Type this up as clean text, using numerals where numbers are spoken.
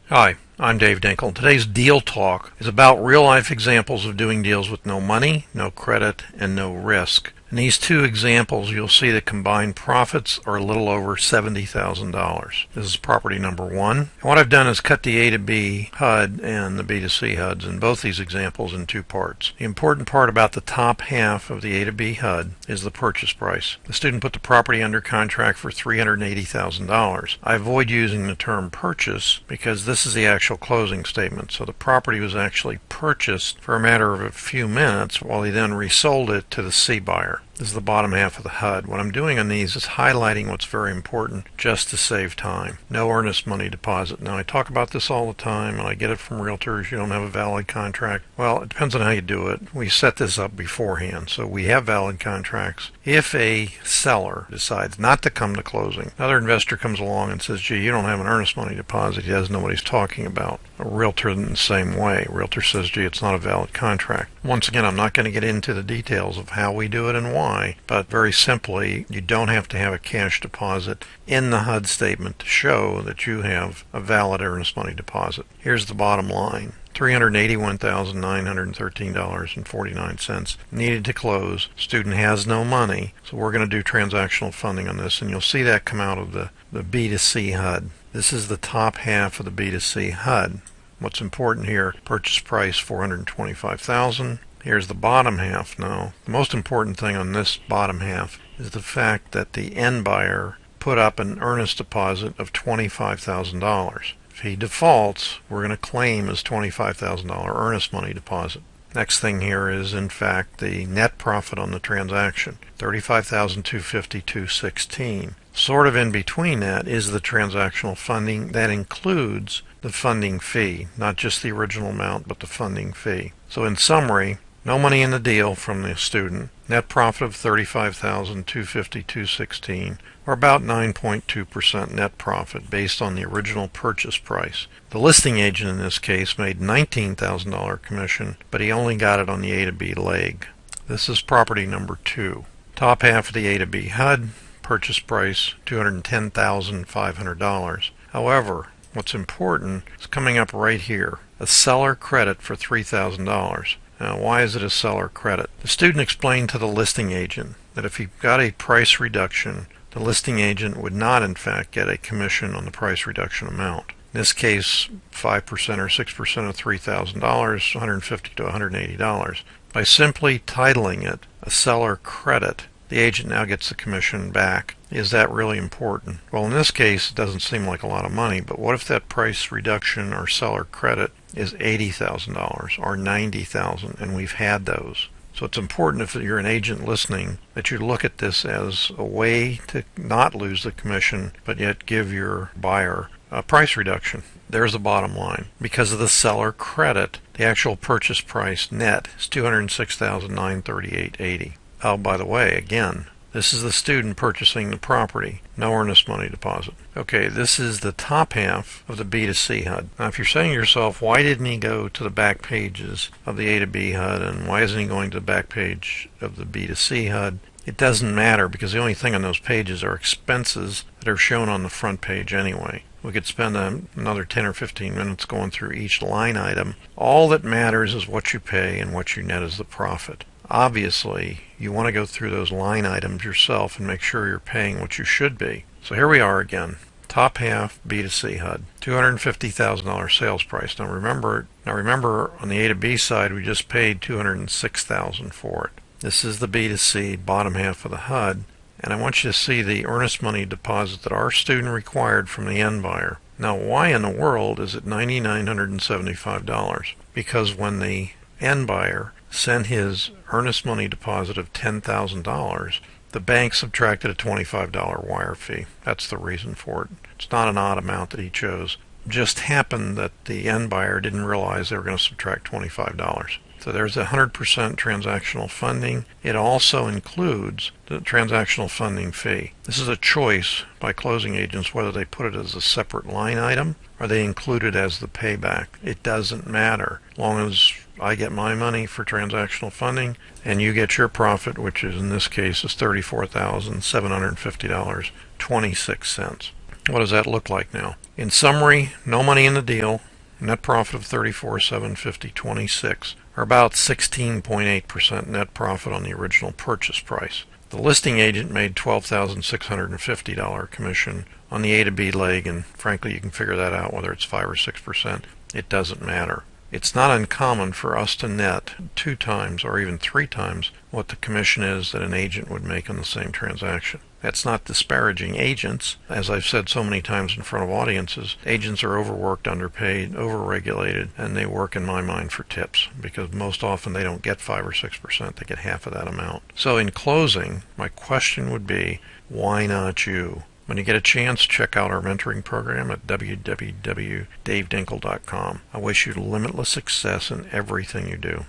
Hi, I'm Dave Dinkel. Today's deal talk is about real-life examples of doing deals with no money, no credit, and no risk. In these two examples, you'll see the combined profits are a little over $70,000. This is property number one. And what I've done is cut the A to B HUD and the B to C HUDs in both these examples in two parts. The important part about the top half of the A to B HUD is the purchase price. The student put the property under contract for $380,000. I avoid using the term purchase because this is the actual closing statement. So the property was actually purchased for a matter of a few minutes while he then resold it to the C buyer. This is the bottom half of the HUD. What I'm doing on these is highlighting what's very important just to save time. No earnest money deposit. Now I talk about this all the time and I get it from realtors. You don't have a valid contract. Well, it depends on how you do it. We set this up beforehand. So we have valid contracts. If a seller decides not to come to closing, another investor comes along and says, gee, you don't have an earnest money deposit. He doesn't know what he's talking about. A realtor in the same way. A realtor says, gee, it's not a valid contract. Once again, I'm not going to get into the details of how we do it and why, but very simply, you don't have to have a cash deposit in the HUD statement to show that you have a valid earnest money deposit. Here's the bottom line. $381,913.49 needed to close. Student has no money, so we're going to do transactional funding on this, and you'll see that come out of the B to C HUD. This is the top half of the B to C HUD. What's important here, purchase price $425,000. Here's the bottom half now. The most important thing on this bottom half is the fact that the end buyer put up an earnest deposit of $25,000. If he defaults, we're going to claim his $25,000 earnest money deposit. Next thing here is, in fact, the net profit on the transaction, $35,252.16. Sort of in between that is the transactional funding that includes the funding fee, not just the original amount, but the funding fee. So in summary, no money in the deal from the student, net profit of $35,252.16, or about 9.2% net profit based on the original purchase price. The listing agent in this case made $19,000 commission, but he only got it on the A to B leg. This is property number two. Top half of the A to B HUD, purchase price $210,500. However, what's important is coming up right here, a seller credit for $3,000. Now, why is it a seller credit? The student explained to the listing agent that if he got a price reduction, the listing agent would not, in fact, get a commission on the price reduction amount. In this case, 5% or 6% of $3,000, $150 to $180. By simply titling it a seller credit, the agent now gets the commission back. Is that really important? Well, in this case, it doesn't seem like a lot of money, but what if that price reduction or seller credit is $80,000 or $90,000, and we've had those? So it's important, if you're an agent listening, that you look at this as a way to not lose the commission, but yet give your buyer a price reduction. There's the bottom line. Because of the seller credit, the actual purchase price net is $206,938.80. Oh, by the way, again, this is the student purchasing the property. No earnest money deposit. Okay, this is the top half of the B to C HUD. Now, if you're saying to yourself, why didn't he go to the back pages of the A to B HUD, and why isn't he going to the back page of the B to C HUD? It doesn't matter, because the only thing on those pages are expenses that are shown on the front page anyway. We could spend another 10 or 15 minutes going through each line item. All that matters is what you pay and what you net as the profit. Obviously, you want to go through those line items yourself and make sure you're paying what you should be. So here we are again. Top half B to C HUD, $250,000 sales price. Now remember on the A to B side, we just paid $206,000 for it. This is the B to C bottom half of the HUD, and I want you to see the earnest money deposit that our student required from the end buyer. Now, why in the world is it $9,975? Because when the end buyer sent his earnest money deposit of $10,000, the bank subtracted a $25 wire fee. That's the reason for it. It's not an odd amount that he chose. It just happened that the end buyer didn't realize they were going to subtract $25. So there's 100% transactional funding. It also includes the transactional funding fee. This is a choice by closing agents whether they put it as a separate line item or they include it as the payback. It doesn't matter, as long as I get my money for transactional funding and you get your profit, which is in this case is $34,750.26. What does that look like now? In summary, no money in the deal, net profit of $34,750.26, or about 16.8% net profit on the original purchase price. The listing agent made $12,650 commission on the A to B leg, and frankly you can figure that out whether it's 5 or 6%. It doesn't matter. It's not uncommon for us to net 2 times or even 3 times what the commission is that an agent would make on the same transaction. That's not disparaging agents. As I've said so many times in front of audiences, agents are overworked, underpaid, overregulated, and they work, in my mind, for tips, because most often they don't get 5 or 6%, they get half of that amount. So in closing, my question would be, why not you? When you get a chance, check out our mentoring program at www.davedinkel.com. I wish you limitless success in everything you do.